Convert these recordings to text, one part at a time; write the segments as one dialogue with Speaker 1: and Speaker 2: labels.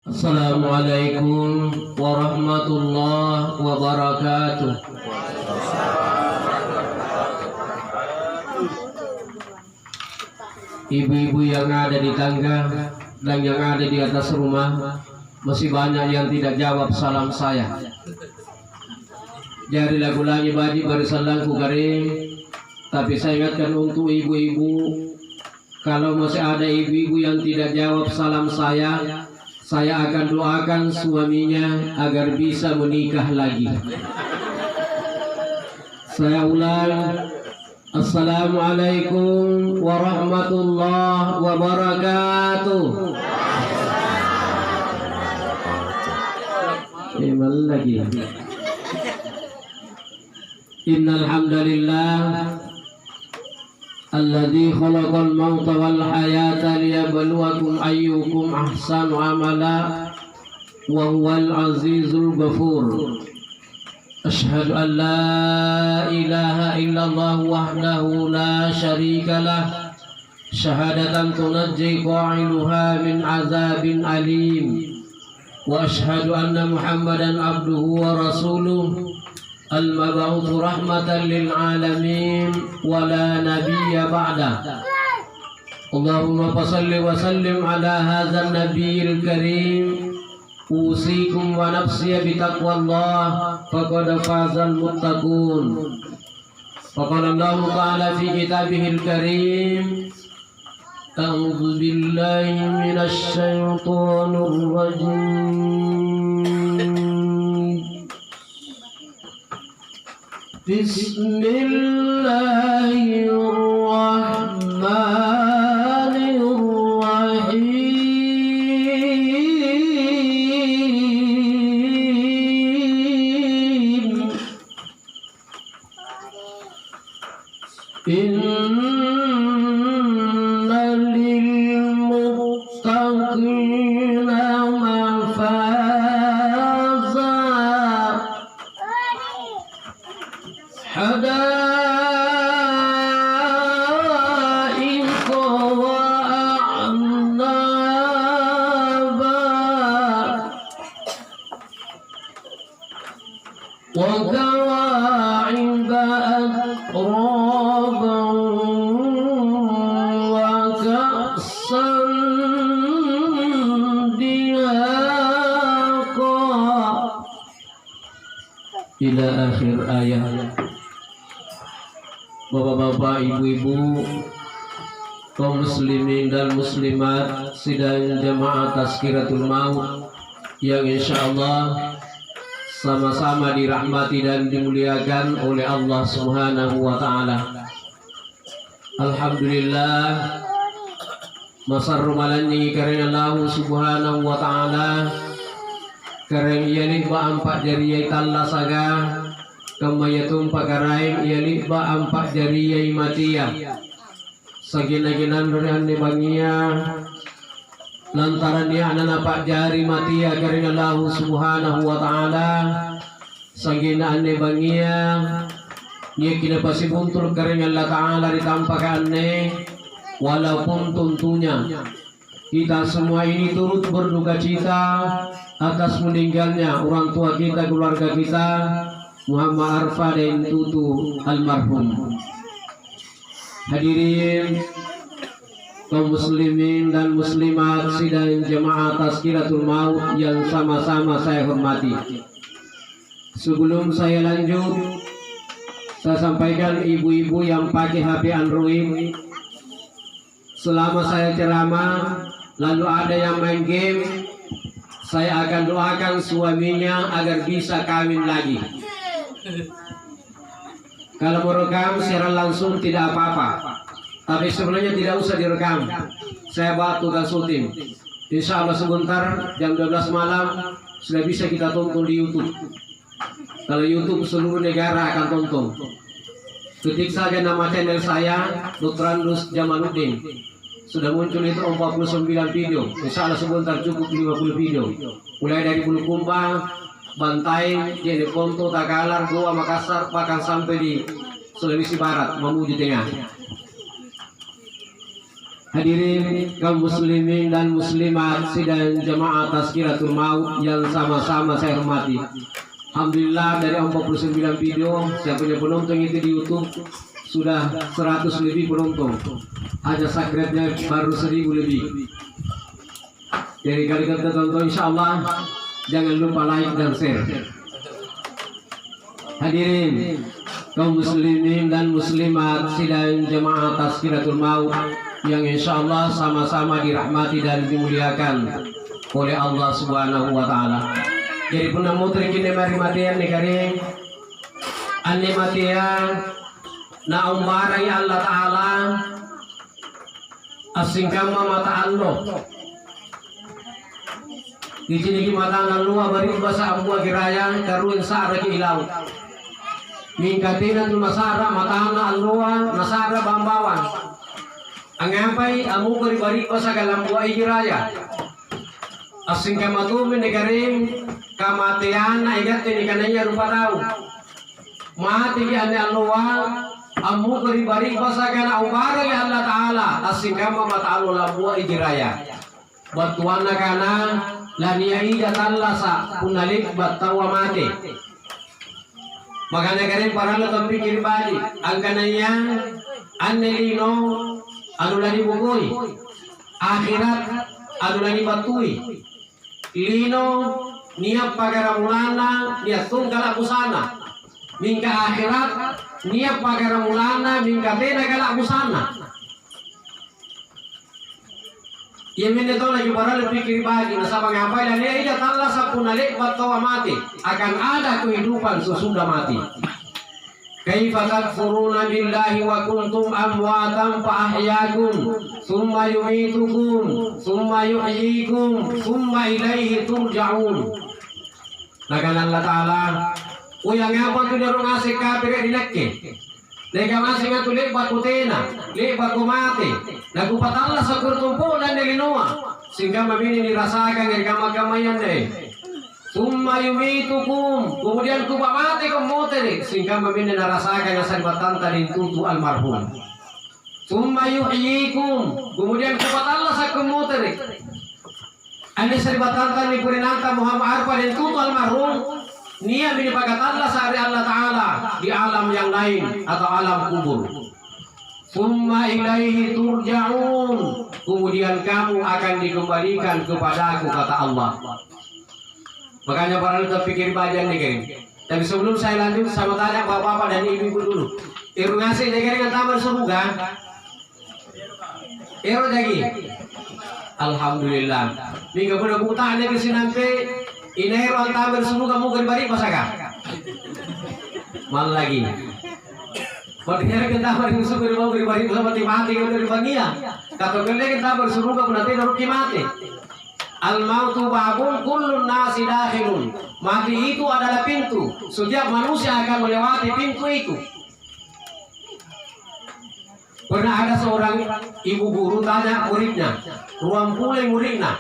Speaker 1: Assalamualaikum warahmatullahi wabarakatuh. Ibu-ibu yang ada di tangga dan yang ada di atas rumah, masih banyak yang tidak jawab salam saya. Jari lagu lagi baji barisalangku garing. Tapi saya ingatkan untuk ibu-ibu, kalau masih ada ibu-ibu yang tidak jawab salam saya akan doakan suaminya agar bisa menikah lagi. Saya ulang. Assalamualaikum warahmatullahi wabarakatuh. Iman lagi. Innal hamdalillah alladzi khalaqal mauta wal hayata liyabluwakum ayyukum ahsanu amala wa huwal azizul ghafur. Asyhadu an la ilaha illallah wahdahu la syarika lah syahadatan tunajji qailuha min azabin alim. Wa asyhadu anna Muhammadan abduhu wa rasuluh al-mab'uts rahmatan lil alamin wa la nabiyya ba'da. Allahumma shalli wa sallim ala hadzal nabiyil karim. Usikum wa nafsi bi taqwallah faqad fazal muttaqun. Faqala Allah ta'ala fi kitabihil karim. A'udzu billahi minasy syaithanir rajim. Bismillahirrahmanirrahim. Inna lil muttaqina mafaza hadaiqa wa a'naba wa kawa'iba atraban wa ka'san dihaqa ila akhir ayat. Bapak-bapak, ibu-ibu, kaum muslimin dan muslimat sidang jamaah Tazkiratul Maut yang insyaallah sama-sama dirahmati dan dimuliakan oleh Allah Subhanahu wa taala. Alhamdulillah masarru malanni karena Allah Subhanahu wa taala karena ia ba ampak jari talla saga kamayatum pakarain ia ba ampak jari matia sagina-ginan ni bangia lantaran dia anak pak jari matia karena Allah Subhanahu wa taala sagina ni bangia dia kina pasti buntul karena Allah taala ditampakannya. Walaupun tentunya kita semua ini turut berduka cita atas meninggalnya orang tua kita, keluarga kita, Muhammad Arfa dan Tutu almarhum. Hadirin kaum muslimin dan muslimat sidang jemaah Tazkiratul Maut yang sama-sama saya hormati. Sebelum saya lanjut, saya sampaikan ibu-ibu yang pakai HP Android, selama saya ceramah lalu ada yang main game, saya akan doakan suaminya agar bisa kawin lagi. Kalau merekam secara langsung tidak apa-apa, tapi sebenarnya tidak usah direkam. Saya buat tugas syuting. Insya Allah sebentar jam 12 malam sudah bisa kita tonton di YouTube. Kalau YouTube seluruh negara akan tonton. Ketik saja nama channel saya Dr. Andus Jamaluddin. Sudah muncul itu 49 video. Insya Allah sebentar cukup 50 video. Mulai dari Bulukumba, Bantai, Jeneponto, Takalar, Goa, Makassar, bahkan sampai di Sulawesi Barat, Mamuju Tengah. Hadirin kaum muslimin dan muslimat sidang jemaah Tazkiratul Maut yang sama-sama saya hormati. Alhamdulillah dari 49 video saya punya penonton itu di YouTube sudah 100 lebih penonton. Hanya subscribe-nya baru 1000 lebih. Jadi kali kita tonton insya Allah jangan lupa like dan share. Hadirin kaum muslimin dan muslimat sidang jemaah Tazkiratul Maut yang insya Allah sama-sama dirahmati dan dimuliakan oleh Allah Subhanahu wa Ta'ala. Jadi pun mutri kini mari matian nih karing ane matian na umara ya Allah Ta'ala asingkam mata Allah di sini mata nalua bari bahasa ambu agiraya karuin sa'ra ki ilaw mingkatina tu nasara mata na alua nasara bambawan angapay amu bari bahasa kalambu agiraya asing kamatumin ni karim kamatian na igat ni kananya rupa tau mati ki ane alua amu bari bahasa kana ubara ya Allah Ta'ala asing kama mata alula buah agiraya batuan na kana lania ida talasa punalik batawa mati makanya kalian para lo pikir balik ang kananya anelino anu lani bukui akhirat anu lani batui lino niap pagaramulana niat tunggal busana mingka akhirat niap pagaramulana mingka tena galak busana. Yang ini tahu lagi para lebih kiri bagi nasabang apa dan dia tidak tahu sapunalik batawa mati akan ada kehidupan sesudah mati. Kaifa takfuruna billahi wa kuntum amwatan fa ahyaakum thumma yumitukum thumma yuhyikum thumma ilaihi turja'un. Nakan Allah Ta'ala uyang apa tu dorong asik kafir dilekke. Lega masih ngatu lebat kutena, lebat kumati. Nagu patalla sa kurtumpulan dari Noah, sehingga mabini dirasakan dari kamar-kamayan deh. Summa yumitukum, kemudian kuba mati komoteri, sehingga mabini narasakan yang sangbatan tadi tuntu almarhum. Summa yuhyikum, kemudian kuba patalla sa komoteri. Ane sangbatan tadi purinanta Muhammad Arfa dan tuntu almarhum. Nia bini pakat Allah sehari Allah Ta'ala di alam yang lain atau alam kubur. Summa ilaihi turja'un, kemudian kamu akan dikembalikan kepadaku kata Allah. Makanya para lu terpikir bagian nih geng. Tapi sebelum saya lanjut sama tanya bapak-bapak dan ibu-ibu dulu. Iru ngasih nih dengan taman surga. Iru lagi. Alhamdulillah. Minggu pada buta nih kesinampe. Ini ronta bersemu kamu kembali pasaka. Mal lagi. Padahal kita bersemu kembali seperti mati dari dunia. Kata kita bersemu kamu nanti dapat mati. Al mautu babun kullun nasi dakhilun. Mati itu adalah pintu. Setiap manusia akan melewati pintu itu. Pernah ada seorang ibu guru tanya muridnya, ruang pulai muridnya.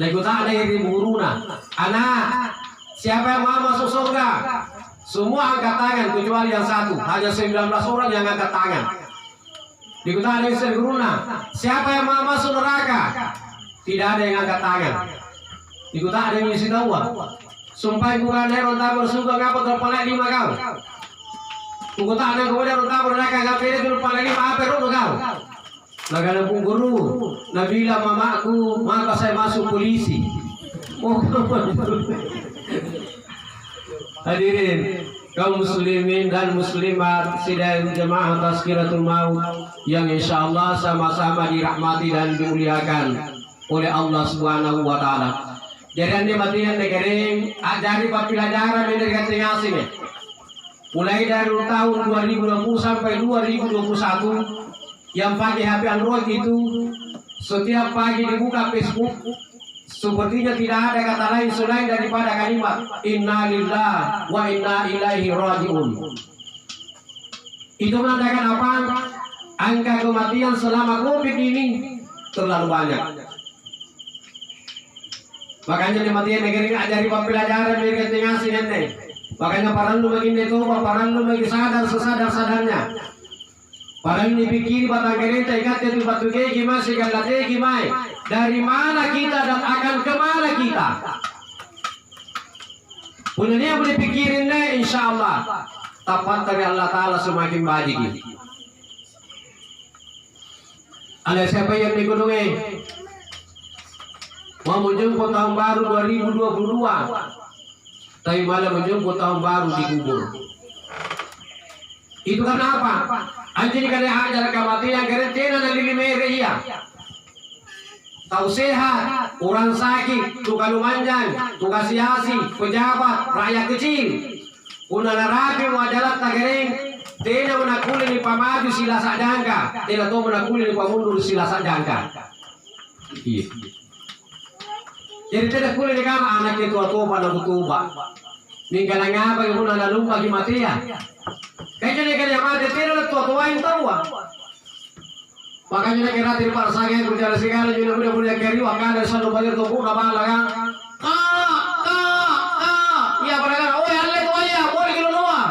Speaker 1: Lagu tak ada yang buruna. Anak, siapa yang mau masuk surga? Semua angkat tangan kecuali yang satu. Hanya 19 orang yang angkat tangan. Lagu tak ada yang buruna. Siapa yang mau masuk neraka? Tidak ada yang angkat tangan. Lagu tak ada yang isi tahu. Sumpah bukan heron tabur surga ngapa terpalak 5 kau. Tunggu tak ada kemudian tabur neraka ngapa ini terpalak 5 apa roh kau. Lagana pun guru, nabila mamaku, maka saya masuk polisi. Oh, hadirin kaum muslimin dan muslimat sidang jemaah Tazkiratul Maut yang insya Allah sama-sama dirahmati dan dimuliakan oleh Allah Subhanahu wa Ta'ala. Jadi anda matian negeri, ajari pelajaran dari katanya sini. Mulai dari tahun 2020 sampai 2021. Yang pakai HP Android itu setiap pagi dibuka Facebook sepertinya tidak ada kata lain selain daripada kalimat Inna lillahi wa inna ilaihi raji'un. Itu menandakan apa? Angka kematian selama COVID ini terlalu banyak. Makanya kematian negeri ajari pelajaran dari ketinggalan sini. Makanya para lu begini itu, para lu bagi sadar sesadar-sadarnya. Padahal dipikir batang kereta ikat itu batu gimana segala gimana. Dari mana kita dan akan kemana kita? Punya dia boleh pikirin deh, insya Allah. Tapat dari Allah Ta'ala semakin baik. Ada siapa yang digunungi? Mau menjemput tahun baru 2022. Tapi malah menjemput tahun baru dikubur. Itu karena apa? Anjing kada hajar kematian karena tena nalili mereia. Tahu sehat, orang sakit, tukang lumanjan, tukang siasi, pejabat, rakyat kecil. Una narapi wajalat tagereng, tena menakuli ni pamaju sila sadangka, tena to menakuli ni pamundur sila sadangka. Iya. Jadi tena kuli ni kama anak itu tua pada butuba. Ninggal ngapa yung una nalumpa di matia. Kaya ni kanya mati tena tua yang tahu. Makanya kira tiri para sange berjalan segala juga punya keri wakan dari satu bagian tubuh kapal kan. Iya pada oh ya le tuh ya boleh kilo doa.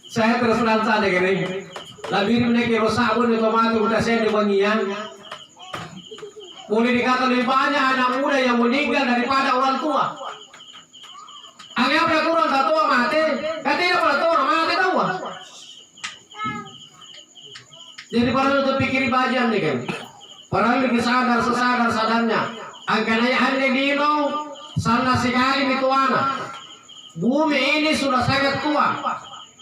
Speaker 1: Saya terus lancar deh kering. Lebih ini kiro sabun itu mati udah saya di bangian. Boleh dikata lebih banyak anak muda yang meninggal daripada orang tua. Anggap ya kurang satu mati, katanya pada tua mati tahu. Jadi para itu pikir bagian nih kan. Para lebih sadarnya. Angkananya ane dino sana sekali mituana. Bumi ini sudah sangat tua.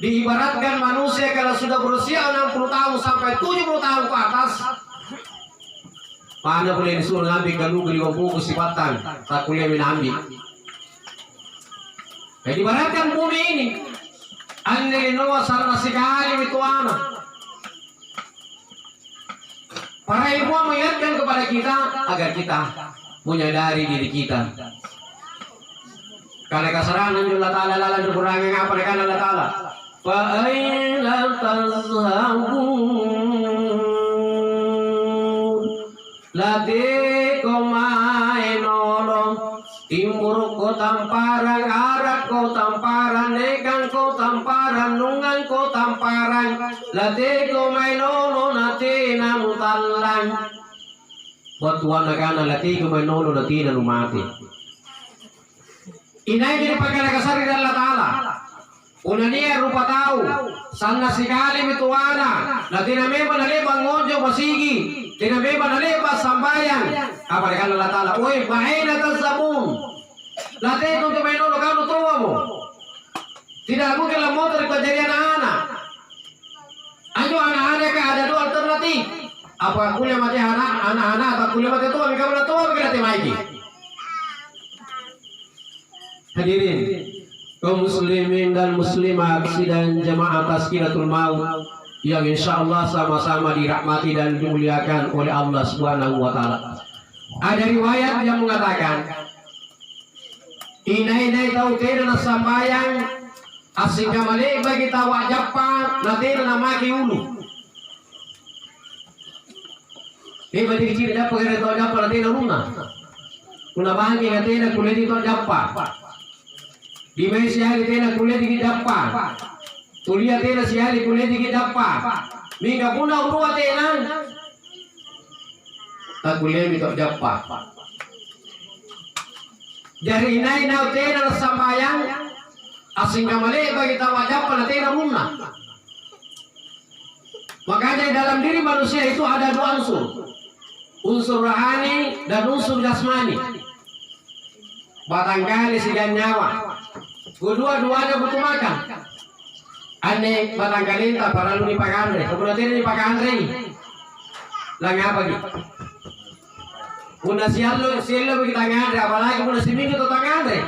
Speaker 1: Diibaratkan manusia kalau sudah berusia 60 tahun sampai 70 tahun ke atas. Mana boleh disuruh ngambil galu ke 50 kesempatan. Tak kuliah menambil. Jadi ibaratkan bumi ini. Ane dino sana sekali mituana. Para ilmuwan mengingatkan kepada kita agar kita menyadari diri kita. Karena kasarangan Allah Ta'ala lalu kurangi apa dengan Allah Ta'ala. Fa'aila tazhabun latikum ainolong timur ko tamparan arat ko tamparan nekan ko tamparan nungan ko tamparan latikum ainolong natina mutallan batuan nakana latikum ainolong natina lumati. Inay jadi pagkala kasari dari Allah Ta'ala. Una niya rupa tao, sana sikali mituana, na tinameba na leba ngonjo masigi, tinameba na leba sambayan. Apa dekan Allah Ta'ala, uy, maina tazabun. Late kung tumaino lo kano tuwa mo. Tidak ako kailang motor kejadian anak. Ayo anak-anak ka ada dua alternatif. Apa kuliah mati anak-anak atau kuliah mati tua, mereka mana tua, mereka mati maiki. Hadirin kaum muslimin dan muslimat sidang jamaah Tazkiratul Maut yang insya Allah sama-sama dirahmati dan dimuliakan oleh Allah Subhanahu wa Ta'ala. Ada riwayat yang mengatakan inay tahu tidak na sambayang asing kamali bagi tawa Jepang na tidak na maki ulu. Ini bagi kecil dapat kena tawa Jepang na tidak runa. Kuna bahangi na tidak kulit itu Jepang. Di Malaysia hari tena kuliah di Jepang, tulia tena si hari kuliah di Jepang, mingga puna urua tena, tak kuliah di Jepang. Jadi inai nau tena sambayang, asing kamale bagi tawa Jepang tena muna. Makanya dalam diri manusia itu ada dua unsur rohani dan unsur jasmani. Barangkali sigan nyawa. Kedua-duanya butuh makan. Ane barangkali tak para lu ni pakandre. Kemudian ni pakandre. Lang apa gitu? Una sialo bagi tangan apalagi una seminggu tu tangan re.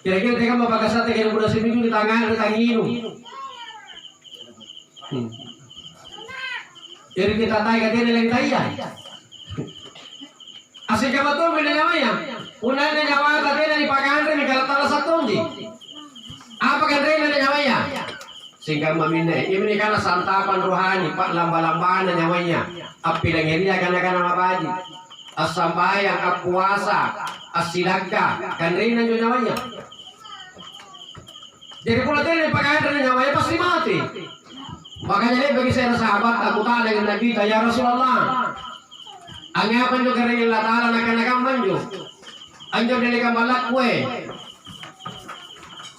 Speaker 1: Kira-kira tega mapakasate kaya una seminggu di tangan re tanginu. Jadi kita tanya dia nilai tayang. Asik apa tuh beda namanya? Una na nyawa tadi dari pakandre ni kalau tala satunji. Apa kan rena nyawanya? Sehingga mamine ini karena santapan rohani, pak lamba-lambaan nyawanya. Api langeria kana mabaji. Asambayang, apuasa, asidaka, kan rena nyawanya. Jadi pula tadi pakaian dan nyawanya pasti mati. Makanya ini bagi saya sahabat, aku tanya dengan Nabi, ya Rasulullah, anggapan juga rin Allah Ta'ala nakan-nakan manjo. Anjo dari kambalak kue.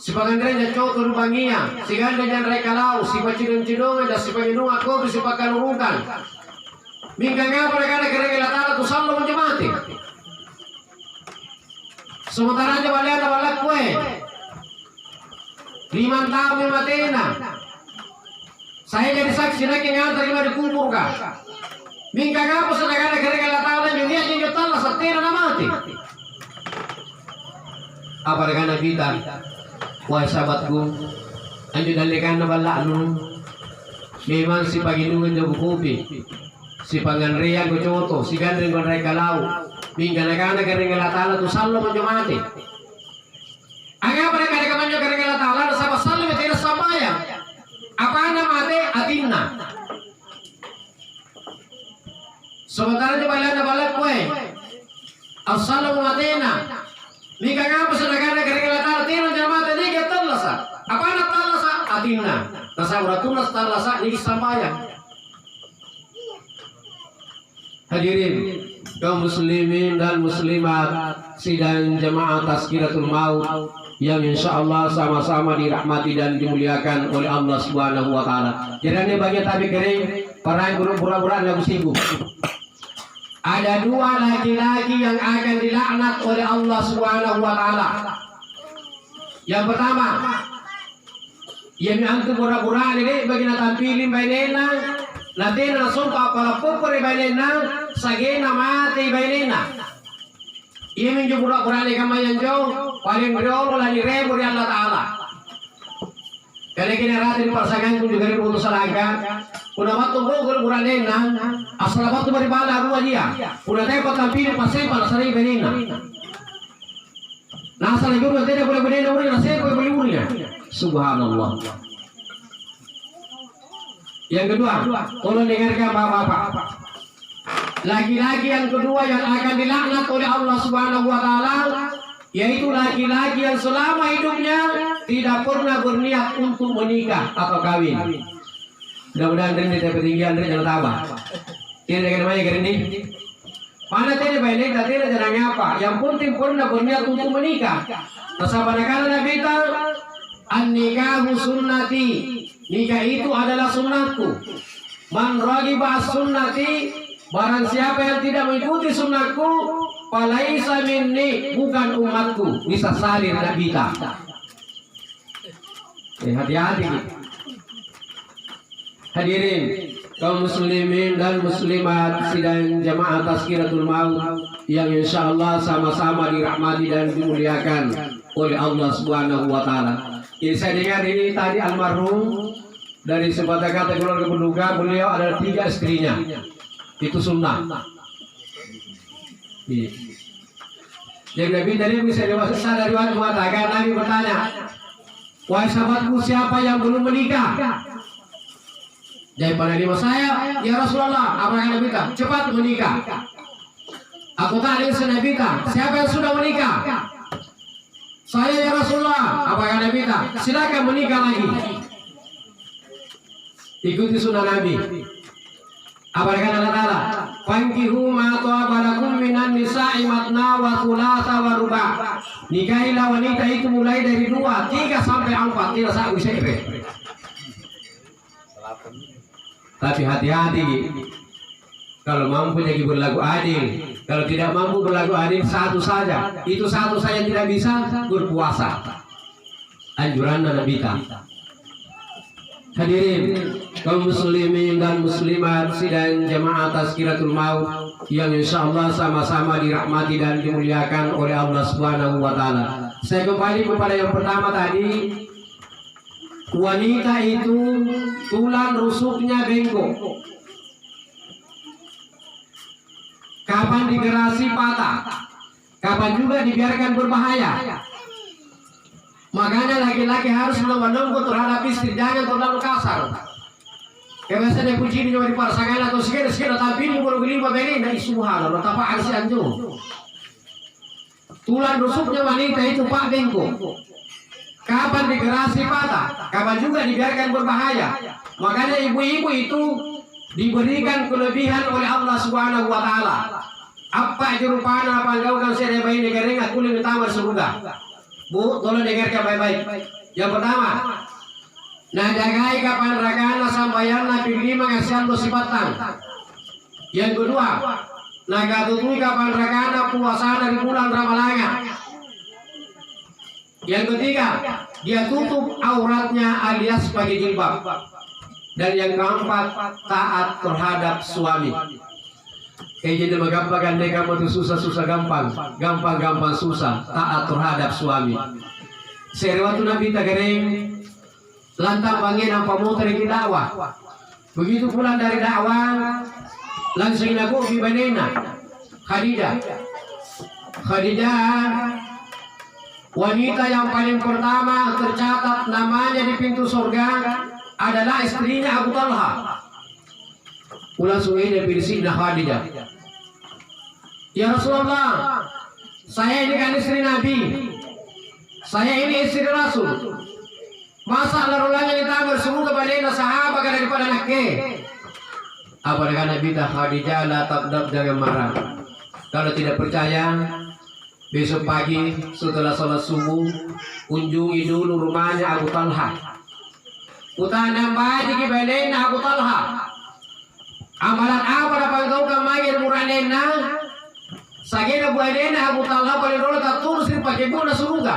Speaker 1: Si pangandre na chow turbangiya, si ganda dyan rekalaw, si pacidong-cidongan, si panginong ako, si pagkanurukan. Mingga nga pa na kanakilatala, to salo mo mati. Sementara aja balik na balak kue. 5 tahun yung mati na. Saya jadi saksi na kingantar yung dikubur ka. Mingga nga po sa nagkanakilatala, yung niya yung tala sa tira na mati. Apa dengan kita? Wahai sahabatku, anjo dalikan na bala nun. Memang si Panginoon na bukupi, si panganriyan ko choto, si gandring ko rekalaw, mingga na garing alatala to salo mo mati. Ang nga pa na kaman yung garing alatala, sa pasalo mo tira sa bayan. Apa na mati, atin na. Sementara di bala na balak ko ang salo mo mati na. Mika nga po sa nagana-garing alatala, tira na mati, hindi ka talasa. Apa na talasa, atin na. Nasa uratunas talasa, hindi sampayan. Hadirin kaum muslimin dan muslimat sidang jamaah Tazkiratul Maut yang insyaallah sama-sama dirahmati dan dimuliakan oleh Allah Subhanahu wa taala. Jadi bagi tabi kering para guru pura-pura lagu sibuk. Ada 2 laki-laki yang akan dilaknat oleh Allah Subhanahu wa taala. Yang pertama, yang antu pura-pura ini bagi natampilin bainena, natin na sumpa para pupuri bainena, sagena mati bainena. Imin jo pura-pura ni kamayan jo, paling berolo la ni rebo di Allah taala. Kali kini ratin persaingan pun juga diputus alaga. Kuna waktu gol buranena, asal waktu beri bala gua dia. Kuna tepat tampil pasai pada sari benina. Nah asal guru tidak boleh benina udah nasi kau beli unya. Subhanallah. Yang kedua, tolong dengarkan bapak-bapak. Laki-laki yang kedua yang akan dilaknat oleh Allah Subhanahu wa taala yaitu laki-laki yang selama hidupnya tidak pernah berniat untuk menikah atau kawin. Mudah-mudahan Rini dapat tinggian Rini jangan tabah. Tidak dengan namanya Rini. Mana tadi baik dan tidak jangan apa. Yang penting pernah berniat untuk menikah. Tersabarkan kita an-nikahu sunnati. Nikah itu adalah sunnatku. Man ragiba sunnati, barang siapa yang tidak mengikuti sunnatku, falaisa minni, bukan umatku. Bisa salin Nabi kita. Hati-hati. Hadirin kaum muslimin dan muslimat sidang jamaah Tazkiratul Maut yang insyaallah sama-sama dirahmati dan dimuliakan oleh Allah Subhanahu wa taala. Ini saya dengar ini tadi almarhum dari sebatang kata keluarga penduga, beliau ada 3 istrinya. Itu sunnah. Jadi Nabi tadi bisa dewasa dari waktu mengatakan, Nabi bertanya, wahai sahabatku siapa yang belum menikah? Jadi pada lima saya, ya Rasulullah, apa yang Nabi kata? Cepat menikah. Aku tanya Nabi kata, siapa yang sudah menikah? Saya ya Rasulullah, apa yang Nabi kata? Silakan menikah lagi. Ikuti sunnah Nabi. Apa yang kata Allah Ta'ala? Fankihu ma ta'abarakum minan nisa'i matna wa thulatha wa ruba'. Nikahilah wanita itu mulai dari 2, 3 sampai 4. Tidak usah usai. Tapi hati-hati. Kalau mampu jadi berlaku adil. Kalau tidak mampu berlaku adil, 1 saja. Itu 1 saja tidak bisa berpuasa. Anjuran Nabi kita. Hadirin kaum muslimin dan muslimat sidang jamaah Tazkiratul Maut yang insyaallah sama-sama dirahmati dan dimuliakan oleh Allah Subhanahu wa taala. Saya kembali kepada yang pertama tadi. Wanita itu tulang rusuknya bengkok. Kapan digerasi patah, kapan juga dibiarkan berbahaya. Makanya laki-laki harus menunggu terhadap istri, jangan terlalu kasar. Kayak biasanya puji ini di pasangan atau sekedar tapi ini baru beli babene dari subhanallah tapa harus anjung. Tulang rusuknya wanita itu pak bengkok. Kapan digerasi patah, kapan juga dibiarkan berbahaya. Makanya ibu-ibu itu diberikan kelebihan oleh Allah Subhanahu wa taala. Apa jurupana panggaukan saya bayi negara kulit utama surga. Bu, tolong dengarkan baik-baik. Yang pertama, nah jagai kapan rakana sambayan nabi lima ngasihan lo sipatang. Yang kedua, naga tutui kapan rakana puasa dari bulan Ramalanga. Yang ketiga, dia tutup auratnya alias pakai jilbab. Dan yang keempat, taat terhadap suami. Jadi magampagan mereka mau susah-susah gampang, gampang susah, taat terhadap suami. Seriwatu Nabi Tagareng lantang bangin ang pamuter di dakwah. Begitu pulang dari dakwah, langsung naku bibanena Khadijah. Wanita yang paling pertama tercatat namanya di pintu surga adalah istrinya Abu Talha. Ulang sungai dia pilih Khadijah. Ya Rasulullah, saya ini kan istri Nabi, saya ini istri Rasul. Masa larulanya kita berseru kepada sahabat daripada nakke. Apa dengan Nabi Khadijah la tabdab, jangan marah. Kalau tidak percaya, besok pagi setelah sholat subuh kunjungi dulu rumahnya Abu Talha. Utanam baji kibalen Abu Talha. Amalan apa dapat kau kamai muranena? Sagena buanena Abu Talha paling rola tak tulus pakai bola surga.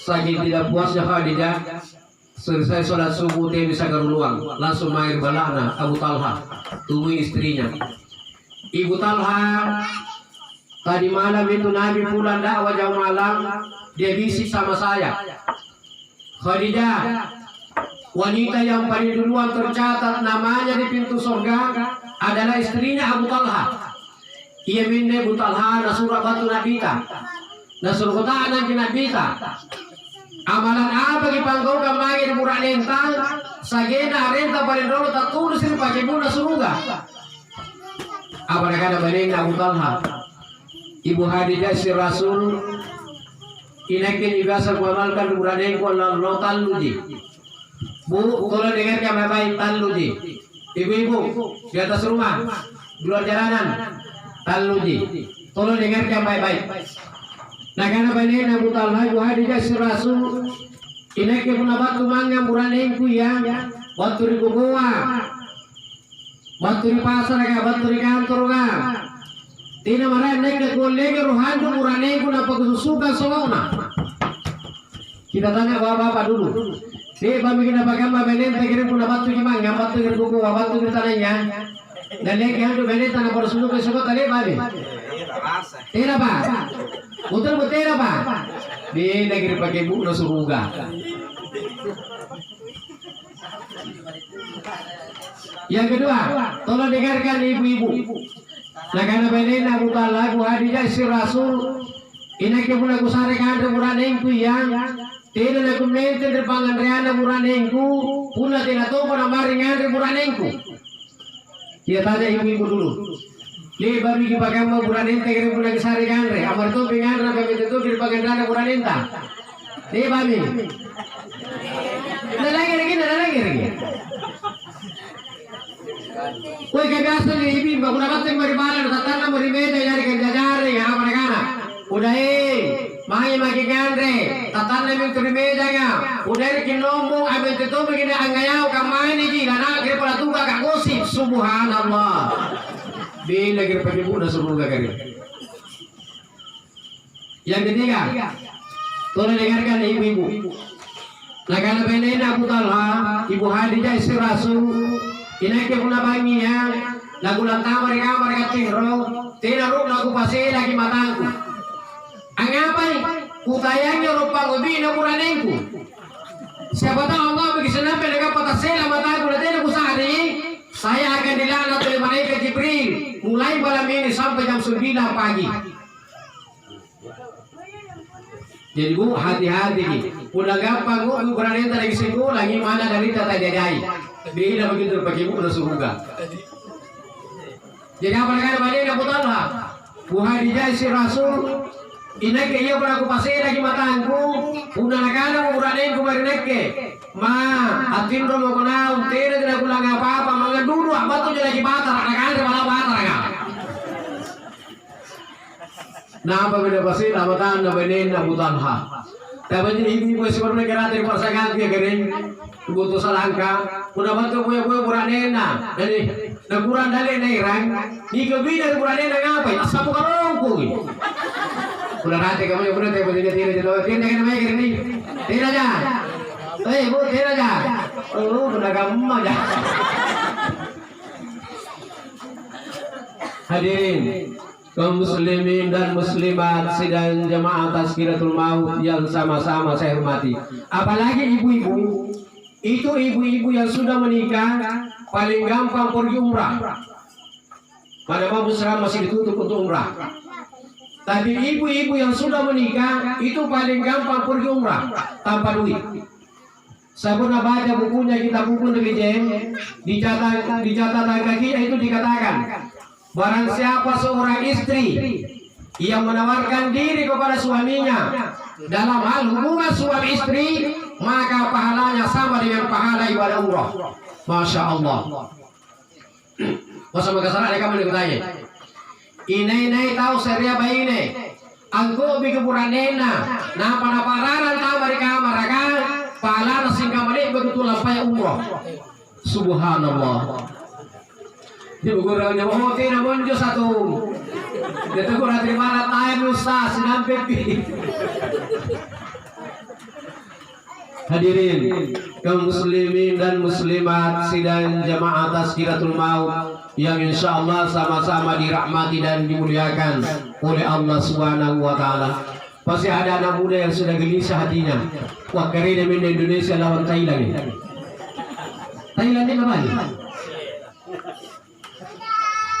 Speaker 1: Saking tidak puasnya Khadijah, selesai sholat subuh dia bisa keruang, langsung main balana Abu Talha, temui istrinya. Ibu Talha, tadi malam itu Nabi pulang dakwah jam malam, dia bisik sama saya. Khadijah, wanita yang paling duluan tercatat namanya di pintu surga adalah istrinya Abu Talha. Ia minne Abu Talha nasurah batu nabita, nasurah kota nabita. Amalan apa di panggau kamai di murah lentang, sagena renta paling dulu tak tulus ini pakai bunga surga. Apa mereka ada banding Abu Talha? Ibu Khadijah si Rasul inakin biasa mengamalkan murah lengkol lalu taluji. Bu, kalau dengarkan baik-baik taluji. Ibu-ibu di atas rumah, di luar jalanan taluji. Tolong dengarkan baik-baik. Nah karena banyak Abu Talha Ibu Khadijah si Rasul inakin batu mangga murah lengku ya, batu di goa, batu di pasar ya, batu di kantor ya. Tina marah naik kolege rohan tu murah lengku napa kesusukan solona. Kita tanya bapak-bapak dulu. Dia pemikiran bagaimana benen pikirin pun batu di mangga, batu di goa, batu di tanahnya. Dan lagi yang tu benen tanah bersusu kesuka tadi babi. Tira pak. Betul-betul apa? Di negeri pakai bu surga. Yang kedua, tolong dengarkan ibu-ibu. Nah karena benin Abu Talha Ibu Khadijah si Rasul ini pun aku sarekan murah nengku yang tidak aku mente terpangan reana murah nengku pula tidak tahu pada maringan murah nengku. Dia tanya ibu-ibu dulu. Li babi ki pakai mau buranin tegere pun lagi sari kanre amar tu pingan rapi itu di pakai dana buranin ta li babi nalagi lagi kue kebiasa ni ibi bagus dapat yang beribadah tatana berimeda jadi kerja-jari ya mereka udah mahi maki kanre tatana yang berimeda ya udah kinombo ambil itu begini anggayau kamai ni ji dan akhir pada tuga kak gosip subhanallah. Bila lagi pakai buku surga kali. Yang ketiga, tolong dengarkan ibu-ibu. Nah kalau benar Abu Talha, Ibu Khadijah istri Rasul, ini puna banginya, lagu lantam mereka tiro, tidak ruk lagu pasir lagi matangku. Angapai, kutayangnya rupa gobi na kuranengku. Siapa tahu Allah bagi senampai dengan patasela matangku, nanti aku sehari. Saya akan dilaknat oleh malaikat Jibril mulai malam ini sampai jam 9 pagi. Jadi bu hati-hati nih. Udah gampang bu berani lagi singgung lagi mana dari tata jadai. Bila begitu pakai bu udah surga. Jadi apa kata balik Abu Talha? Bu Khadijah si Rasul Inek ke iya pernah aku pasir lagi matangku, una nakana ko buranin ko marinek ke. Ma, atin ro mo kuna untere na kulang apa-apa, mga dulu apa tuh lagi batar, nakana malah batar ka. Na apa beda pasir, amatan na benin na butanha. Tapi ibu sebenarnya kerana persaingan dia kering, butuh salangka, udah bantu punya buranin na, jadi nakuran dali na irang, ni kebina buranin na ngapain, asal bukan rongkung. Udah nanti kamu yang benar tapi tidak tidak kan namanya gini tidak aja, bu tidak aja, udah kamu aja. Hadirin kaum muslimin dan muslimat sidang jamaah Tazkiratul Maut yang sama-sama saya hormati. Apalagi ibu-ibu, itu ibu-ibu yang sudah menikah paling gampang pergi umrah. Pada Musra masih ditutup untuk umrah. Tapi ibu-ibu yang sudah menikah itu paling gampang pergi umrah tanpa duit. Saya pernah baca bukunya, kita buku dari Jem, di catatan kakinya itu dikatakan, barang siapa seorang istri yang menawarkan diri kepada suaminya dalam hal hubungan suami istri, maka pahalanya sama dengan pahala ibadah umrah. Masya Allah. Masa makasana mereka menurutnya. Inay tahu seria bayi ini, angko bikuburanena, na panapararan tahu mereka pahala singkat balik begitu lampai umroh. Subhanallah. Di bukurannya mau tidak muncul satu. Dia tegur hati mana tahu ustaz nampak. Hadirin kaum muslimin dan muslimat sidang jamaah Tazkiratul Maut yang insya Allah sama-sama dirahmati dan dimuliakan oleh Allah Subhanahu wa Ta'ala. Pasti ada anak muda yang sudah gelisah hatinya. Wah, karena main Indonesia lawan Thailand. Thailand ini apa?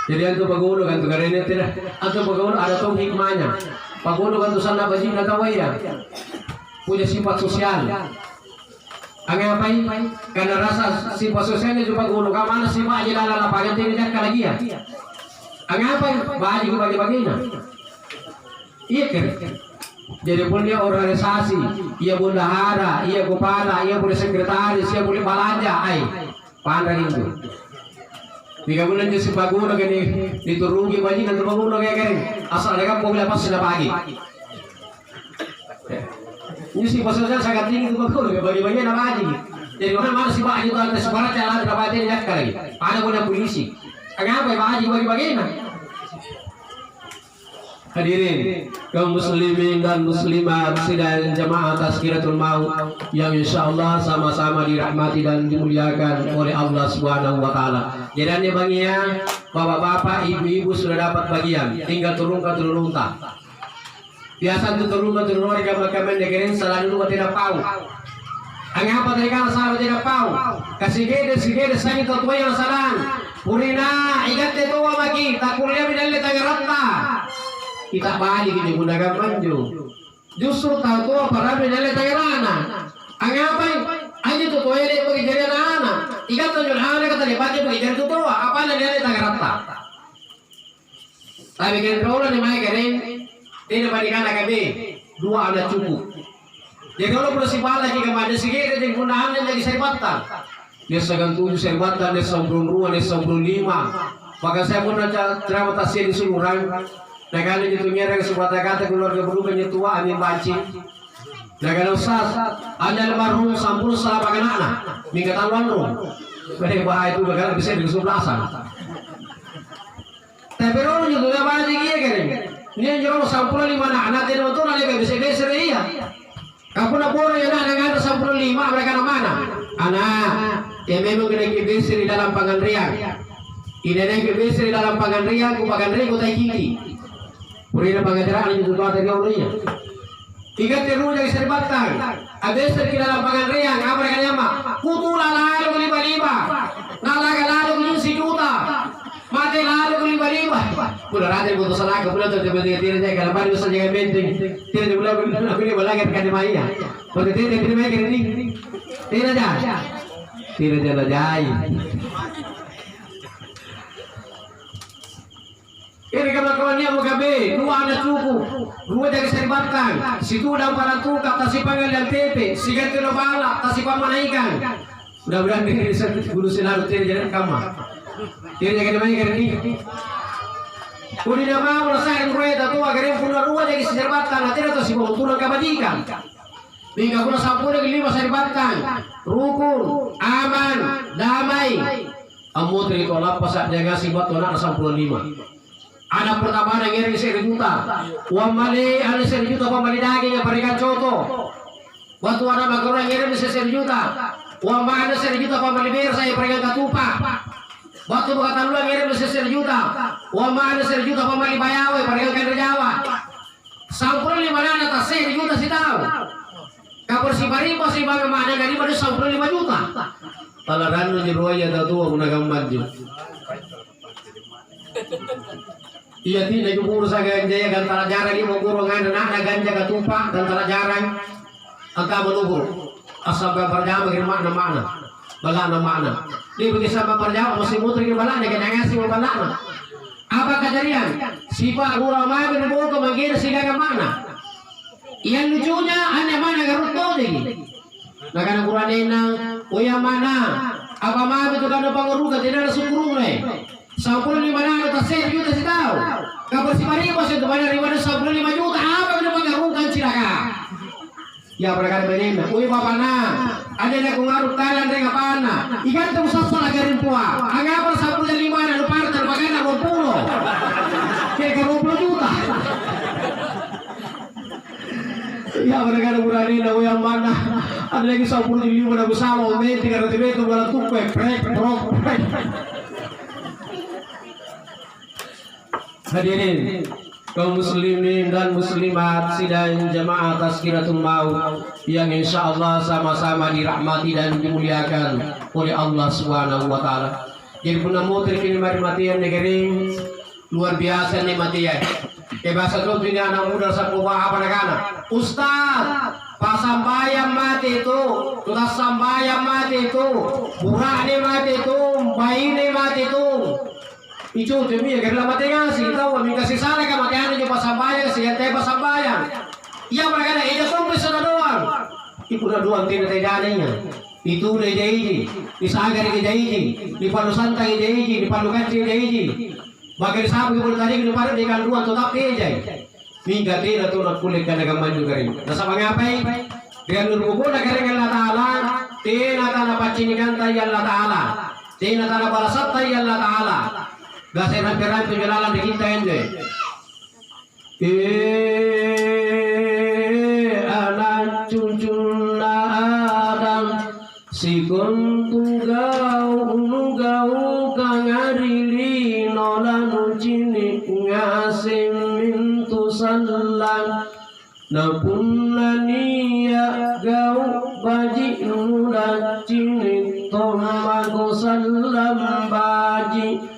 Speaker 1: Jadi antu pagulo kan tuh karena tidak antu pagulo ada tuh hikmahnya. Pagulo kan tuh sana bajing natawaya punya sifat sosial. Angin apa ini? Karena rasa sifat sosialnya juga gulu. Kamana sifat aja lala pakai tidak lagi ya. Angin apa? Baju bagi-baginya. Iya kan? Jadi pun dia organisasi, ia bendahara, ia kepala, ia boleh sekretaris, ia boleh balanja, pandai itu. 3 bulan dia sifat gulu gini diturugi baju dan gulu kayak gini. Asal mereka mau lepas sudah pagi. Ini sih posisinya sangat tinggi itu betul, bagi-bagi nama aja. Jadi orang mana sih pak itu ada sebarang jalan berapa ini lihat kali. Ada punya polisi. Kenapa pak aja bagi-bagi nah? Hadirin kaum muslimin dan muslimat sidang jamaah Tazkiratul Maut yang insya Allah sama-sama dirahmati dan dimuliakan oleh Allah Subhanahu wa Ta'ala. Jadi bagian bapak-bapak, ibu-ibu sudah dapat bagian, tinggal turun ke turunta. Biasa untuk turun warga makaman negeri selalu dulu tidak pau. Ang apa tadi kan selalu tidak pau. Kasigede saya itu tua yang salah. Purina ikat itu maki tak kuliah bidalnya tangerata. Kita balik ini gunakan manju. Justru tahu tua para bidalnya tangerana. Ang apa? Aja tuh tua ini bagi jadi anak. Ikat tuh jualan kata lepas bagi jadi tua. Apa bidalnya tangerata? Tapi kan kalau nih mai kering. Tidak berikan lagi 2 ada cukup. Jadi kalau perlu sifat lagi kepada segera jadi gunaannya lagi serbatan. Dia segan 7 serbatan, dia 92, dia 95. Maka saya pun baca ceramah tasir di Suluran. Nah kalau itu ngereng sebuah kata keluarga berubahnya tua amin banci. Nah kalau ustaz ada almarhum sampul salah pakai anak. Minggu tahun lalu. Mereka bahaya itu bakal bisa disublasan. Tapi orang juga banyak dia kan. Ini jauh sampul 5 anak tidak betul ada bisa iya. Kamu nak boleh ya nak ada sampul 5 mereka mana? Anak yang memang kena kibisir di dalam pangandrian. Ini ada kibisir di dalam pangandrian, ku pangandrian ku tai kiki. Purina pangandrian itu tuh ada gaulnya. Tiga tiru dari serbatang. Ada di dalam pangandrian, apa mereka nyama? Kutu lalu lima. Nalaga lalu juta. Mati lalu lima. Udah rata butuh salah kemudian tiba-tiba tidak kalau baru bisa jaga penting tidak boleh aku ini boleh kan di maya pada tidak maya ini tidak jalan Ini kawan-kawan dia mau gabe, dua anak cukup, dua jadi serbatkan, situ udah para tukar, tasi panggil dan tepe, sigat kilo balak, tasi pamanaikan. Mudah-mudahan ini guru sinar tidak jadi kamar. Tidak jadi mana ini. Kuni nama merasakan kereta tua, kerja punya dua jadi serbatkan, nanti atau si bawah turun kebajikan. Hingga pula sampurna kelima serbatkan, rukun, aman, damai. Amu itu lapas jaga sibat anak 85. Anak pertama yang ngiring 1 juta. Uang mali ada 1 juta pembeli daging yang berikan contoh. Waktu ada makaroni ngiring 1 juta. Uang mana 1 juta pembeli bir saya berikan ketupat. Waktu berkata lu ngiring 1 juta. Uang mana 1 juta pembeli bayawe berikan kandar Jawa. Sampurna 5 anak tak 1 juta sih tahu. Kapur si baripo si bang mana dari pada sampurna 5 juta. Palaran lu di ruaya tatua menagam maju. Iya tidak jumur sa ganja ya gantara jarang ini mau gurungan anak ganja ketupak gantara jarang angka menunggu asal berjama kira mana balana mana ini bagi sama berjama mesti muter kira balana kena ngasih balana apa kejadian si pak ulama berbuat kemanggil si gaga mana yang lucunya hanya mana garut tuh lagi nah karena kuranena uya mana apa mah itu karena panguruga tidak ada syukur sampul 5 anak tak 1 juta sih tahu. Kabar si Mario masih itu banyak ribuan sampul 5 juta apa benar mengaruhkan cilaka. Ya berkata begini, ui bapak na, ada yang mengaruh Thailand dengan apa na? Ikan tu usah salah garin pua. Angapa sampul 5 anak lupa terpakai nak 20. Kira 20 juta. Ya berkata berani na ui yang mana? Ada lagi sampul 5 na bersama, umi 300 meter balas tukwe, prek. Hadirin kaum muslimin dan muslimat sidang jamaah Tazkiratul Maut yang insya Allah sama-sama dirahmati dan dimuliakan oleh Allah Subhanahu wa taala. Jadi puna mutri ini mati-matian negeri luar biasa nih mati ya. Bahasa tuh ini anak muda sapua apa negara. Ustaz, pasambayang mati itu, sudah sambayang mati itu, burane mati itu, bayi mati itu. Itu demi agar lama tengah sih tahu kami kasih sana kematian itu pasambayang sih teh pasambayang. Iya mereka ada ide komplit sudah doang. Ibu dah doang tidak terjadinya. Itu udah jadi. Di Sagar ini jadi. Di Palu Santai jadi. Di Palu Kecil jadi. Bagai sahabat ibu tadi di Palu dengan dua tetap jadi. Mingga tidak tuh nak kulit karena gambar juga ini. Nasa mengapai? Dengan nurbuku nak kering Allah Taala. Tina tanah pacinikan tayi Allah Taala. Tina tanah balasat tayi Allah Taala. Gasai rampiran penjelalan di kita ini. Anak cucuna Adam si kuntu gau kangarili nolanu cini ngasim mintu sallang napunania gau baji nuda cini tomago sallam baji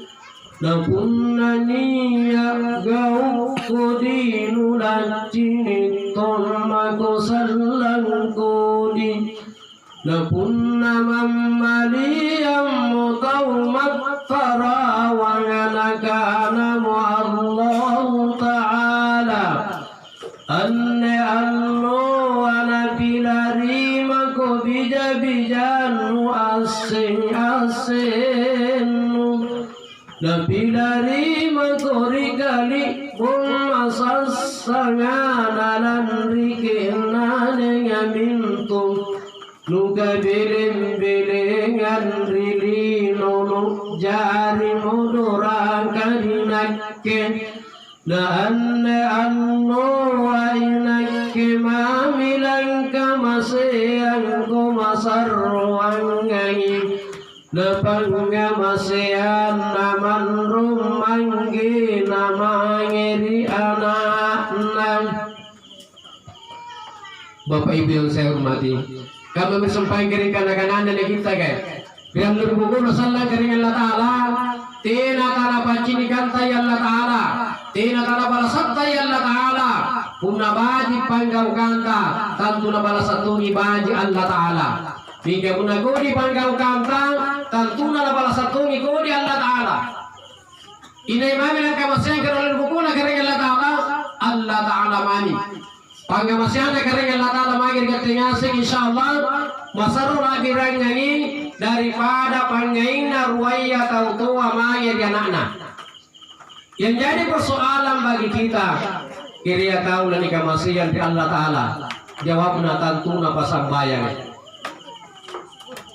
Speaker 1: napunania gau kodinu lacini tomago sallang kodi napunna mammaliyam mutawmat farawanganakana mu'allahu ta'ala anne allo anapilari mako bija-bijanu asing-asing napilari makori kali pumasas sanganalan rikinane ngamintung nuga biling-bilingan rili nono jari modorang kaninakke na anne anno wa inakke mamilang kamaseyang kumasarruang ngayi Napangamasean naman rumanggi namangiri anak. Bapak Ibu yang saya hormati, kami bersampaikan kering kanan-kanan dan kita guys. Biar berbuku masalah kering Allah Taala, tina tara pacinikan tay Allah Taala, tina tara balasat tay Allah Taala, punna baji panggau kanta, tantu na balasatuni baji Allah Taala. Hingga punna godi panggau kanta, tantu na balasatuni godi Allah Taala. Inay mami lang kamasyan karolin buku na kering Allah Ta'ala mami. Pangamasyan na kering Allah Ta'ala mami katingasing insyaallah masaru lagi rangangi daripada pangain na ruwaya tau tua maya di anakna. Yang jadi persoalan bagi kita kira tahu dan kamasyan di Allah Ta'ala jawabna tantuna pasambayang.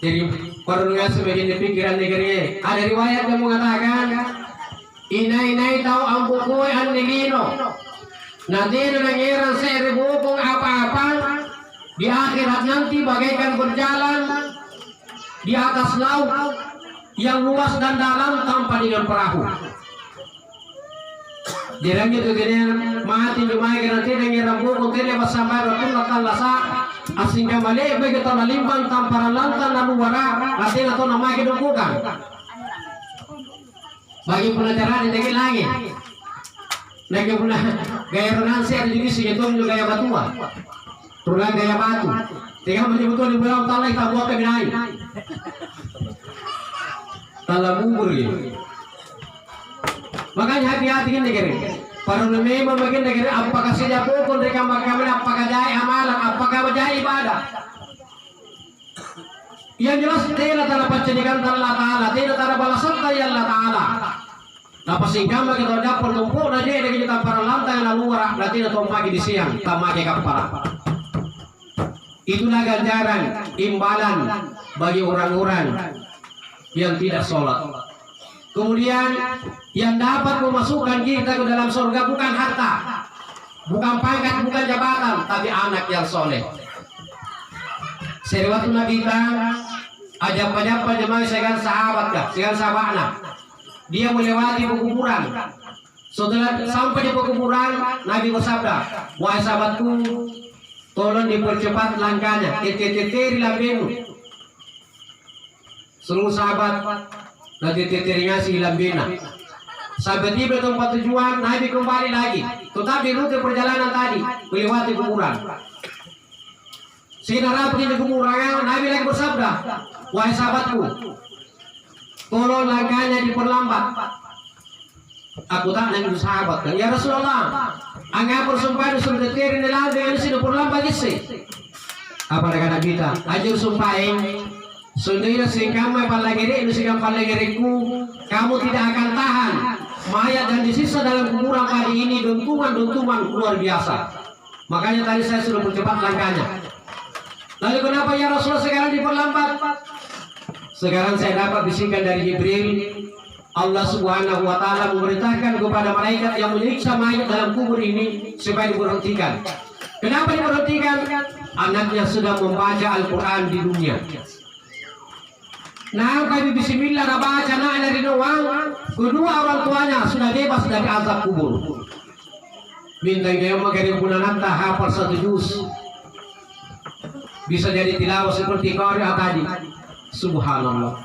Speaker 1: Jadi perlu ngasih begini pikiran negeri. Ada riwayat yang mengatakan inay tahu ampukoy ang nilino. Nanti nangyayari sa kung apa-apa di akhirat nanti bagaikan berjalan di atas laut yang luas dan dalam tanpa dengan perahu. Dirang itu gini mati jumai nanti nangyayari buku tele bersama Rasulullah Talasa asing kembali begitu nalimbang tanpa lantan lalu wara nanti atau nama kedudukan. Bagi pelajaran di lagi, lagi pula gaya renansi ada jadi segitu juga gaya batua, turun gaya batu, tinggal betul-betul di bulan talai tak buat kebinai, talah bubur gitu. Makanya hati-hati ini negeri, para ulama membagian negeri apakah saja pokok mereka makan apakah jai amalan, apakah jai ibadah. Yang jelas tidak ada pencedikan Allah Ta'ala, tidak ada balasan dari Allah Ta'ala. Nah pasingkama kita dapat tumpuk dan dia kita para lantai lalu warak berarti atau pagi di siang tamaki kapal. Itulah ganjaran imbalan bagi orang-orang yang tidak sholat. Kemudian yang dapat memasukkan kita ke dalam surga bukan harta, bukan pangkat, bukan jabatan, tapi anak yang soleh. Seriwatu Nabi kita ajak-ajak jemaah segan sahabat kah, segan sahabatnya. Dia melewati pekuburan. Setelah sampai di pekuburan, Nabi bersabda, wahai sahabatku, tolong dipercepat langkahnya. Tete-tete di lambenu. Seluruh sahabat nanti tete ngasih lambena. Sampai tiba tempat tujuan, Nabi kembali lagi. Tetap di rute perjalanan tadi, melewati kuburan. Sehingga rapi di kuburan, Nabi lagi bersabda, wahai sahabatku, tolong langkahnya diperlambat. Aku tak nangis sahabat kan, ya Rasulullah, angga persumpahan sudah teri dalam dengan sini perlambat isi. Apa kata kita? Ajar sumpahin, sendiri singkama palagiri, singkam palagiriku, kamu tidak akan tahan. Mayat dan disisa dalam kuburan kali ini dentuman luar biasa. Makanya tadi saya sudah percepat langkahnya. Lalu kenapa ya Rasulullah sekarang diperlambat? Sekarang saya dapat bisikan dari Jibril, Allah Subhanahu wa Ta'ala memerintahkan kepada malaikat yang menyiksa mayat dalam kubur ini supaya diberhentikan. Kenapa diberhentikan? Anaknya sudah membaca Al-Quran di dunia. Nah, kami bismillah baca anak dari doang, kedua orang tuanya sudah bebas dari azab kubur. Minta dia mengirim punananta hafal 1 juz. Bisa jadi tilawah seperti Qari'ah tadi. Subhanallah.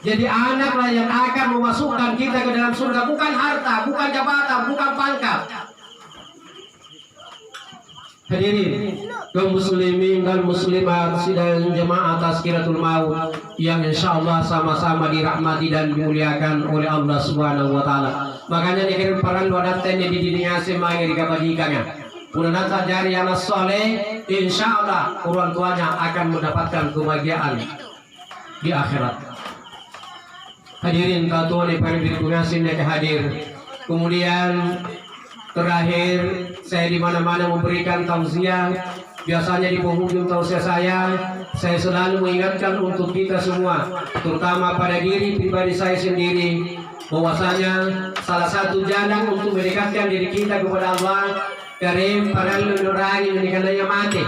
Speaker 1: Jadi anaklah yang akan memasukkan kita ke dalam surga, bukan harta, bukan jabatan, bukan pangkat. Hadirin kaum muslimin dan muslimat sidang jemaah Tazkiratul Maut yang insyaallah sama-sama dirahmati dan dimuliakan oleh Allah Subhanahu wa Ta'ala. Makanya dikirim paran wadatnya di dunia semai dikabadikannya. Punanat jari anak soleh, insyaallah orang tuanya akan mendapatkan kebahagiaan di akhirat. Hadirin katuan yang paling dikunasin yang hadir. Kemudian terakhir saya di mana-mana memberikan tausiah. Biasanya di penghujung tausiah saya selalu mengingatkan untuk kita semua, terutama pada diri pribadi saya sendiri, bahwasanya salah satu jalan untuk mendekatkan diri kita kepada Allah Karim paral nurangi menikananya mati.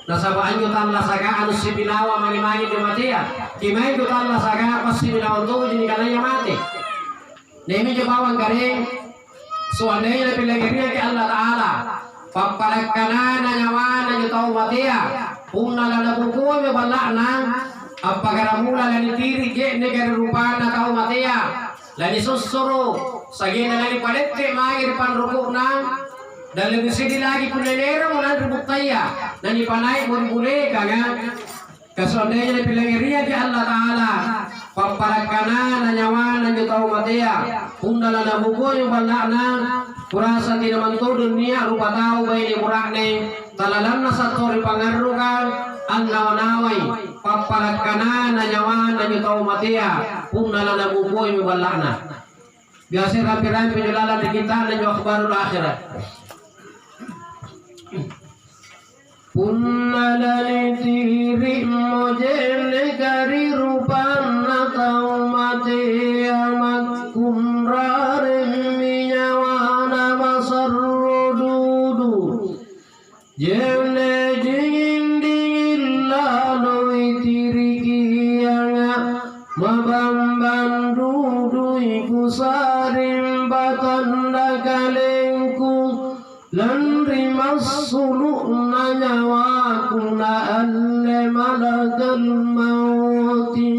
Speaker 1: Nasaba anyo Allah saka anu sibinawa mani-mani di matia. Kimai ko Allah saka pas sibinawa to menikananya mati. Nemi jebawang karim suananya lebih lagi ke Allah Ta'ala. Pampalakana nyawana nyo tau matia. Puna lana bukuwa me balakna. Apakah mula lani tiri je negara rupana tau matia. Lani susuru sagina lani padette magi depan rukukna. Dan lebih sedih lagi punenero mulan ributaya nani panai boleh kagak kesondenya lebih lagi ria di Allah Ta'ala paparakana nanyawa nanjutau matia undala na buko yung balana kurasa tinaman to dunia rupa tau bayi murakne talalan na sa tori pangarukan ang nawanaway paparakana nanyawa nanjutau matia undala na buko yung balana biasa rapi-rapi penjelalan di kita nanyawa kabarul akhirat Punnalani tiri mojene kari rupanna tau mati amat kumrare minyawana masarrodudu jene jingin dingin lalu tiri kiyanga mabamban dudu iku sarim batanda kalengku Landri masulu nanyawa kuna alle malakal mauti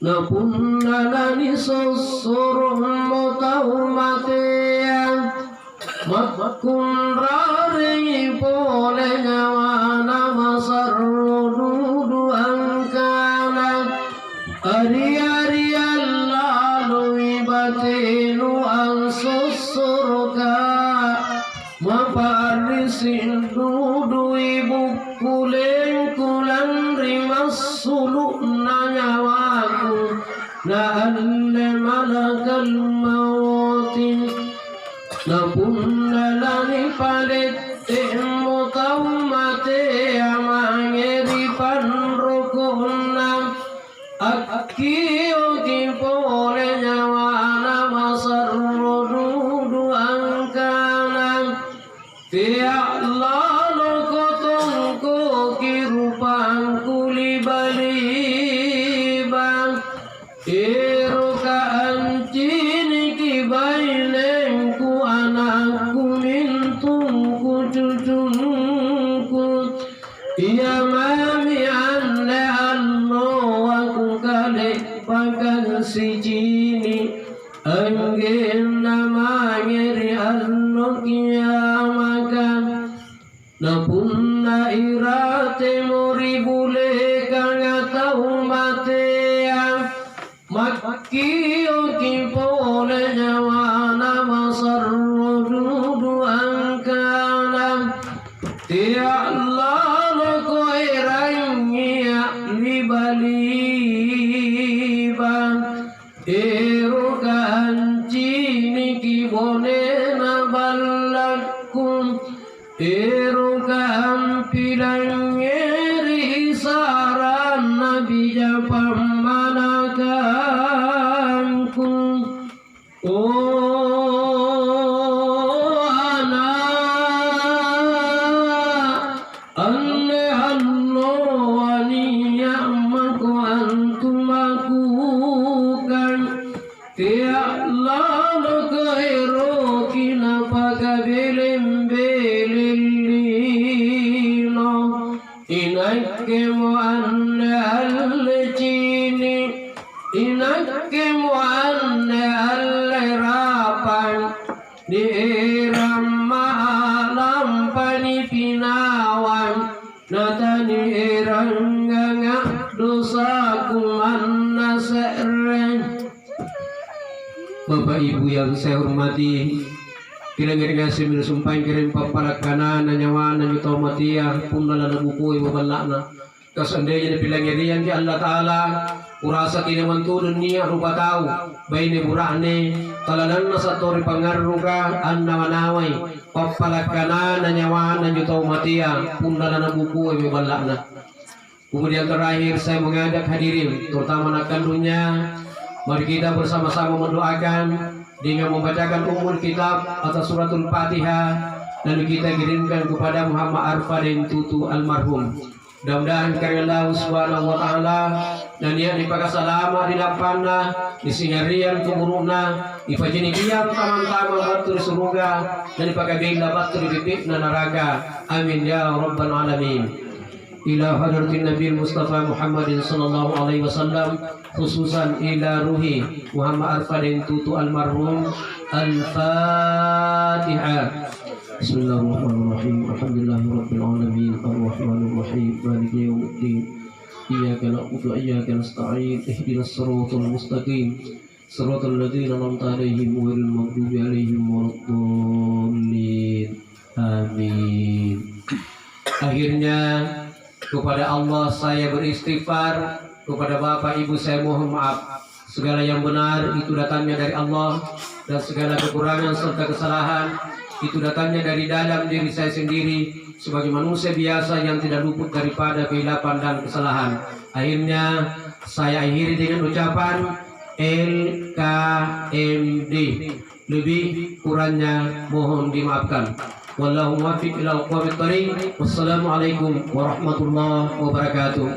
Speaker 1: napunalani sosuruh motau matean matkun rari pole nyawa nama sarrudu angkana ari-ari lalu batinu ang sosuruka Maparisin dudu ibu kuleng kulan rimas suluk nanyawaku na alle malakal mautin napun lalani palit temu tau mate amangeri panrukuna akio kipole nyawana masarrudu angkana Tiak lalu kotongku kirupang kuli balibang Iruka ancini kibailengku anakku mintungku cucungku Ia mami ane allo aku kalik pakan si cini Angin nama ngeri allo kiamakan Napun na irate mori bule kanga tau matea Makio kipole nyawana masarrudu angkana Tiak lalu koirangnya libaliban Iruka hancini kibone na balakum Iruka hampilang ngeri saran nabi japamanakanku Oh anak Anne hallo waniyamaku antumakukan Tiak lalu kehero kinapa belem belilino Inakke mo anne alle cini Inakke mo anne alle rapan Di eram malam panipinawan Natani erang ngak dosaku manna sereng Bapak Ibu yang saya hormati, kira-kira sembilan sumpah kirim paparakana nanyawa nanyutau matia punala nabuku ibu balakna kasandanya bilang ngerian di Allah Taala urasa kinaman tu dunia rupa tahu baini burane talanan nasa tori pangaruga anna manawai paparakana nanyawa nanyutau matia punala nabuku ibu balakna. Kemudian terakhir saya mengajak hadirin terutama anak kandungnya. Mari kita bersama-sama mendoakan dengan membacakan umul kitab atau suratul Fatihah dan kita kirimkan kepada Muhammad Arfadin Tutu almarhum. Mudah-mudahan karena Allah Subhanahu wa taala dan dia dipakasalama di lapana di singarian tumuruna ipajinikian taman-taman batur surga dan dipakabila batur bibitna naraga. Amin ya rabbal alamin. Ila hadratin Nabi Mustafa Muhammadin sallallahu alaihi wasallam khususan ila ruhi Muhammad Arfadin Tutu almarhum Al-Fatihah. Bismillahirrahmanirrahim. Alhamdulillahirabbil alamin arrahmanirrahim maliki yaumiddin إياك نعبد وإياك نستعين اهدنا الصراط المستقيم صراط الذين أنعمت عليهم غير المغضوب عليهم ولا الضالين. Amin. Akhirnya kepada Allah saya beristighfar, kepada Bapak Ibu saya mohon maaf. Segala yang benar itu datangnya dari Allah, dan segala kekurangan serta kesalahan itu datangnya dari dalam diri saya sendiri sebagai manusia biasa yang tidak luput daripada kehilapan dan kesalahan. Akhirnya saya akhiri dengan ucapan LKMD. Lebih kurangnya mohon dimaafkan. Wallahu muwaffiq ila aqwamit thoriq. Wassalamualaikum warahmatullahi wabarakatuh.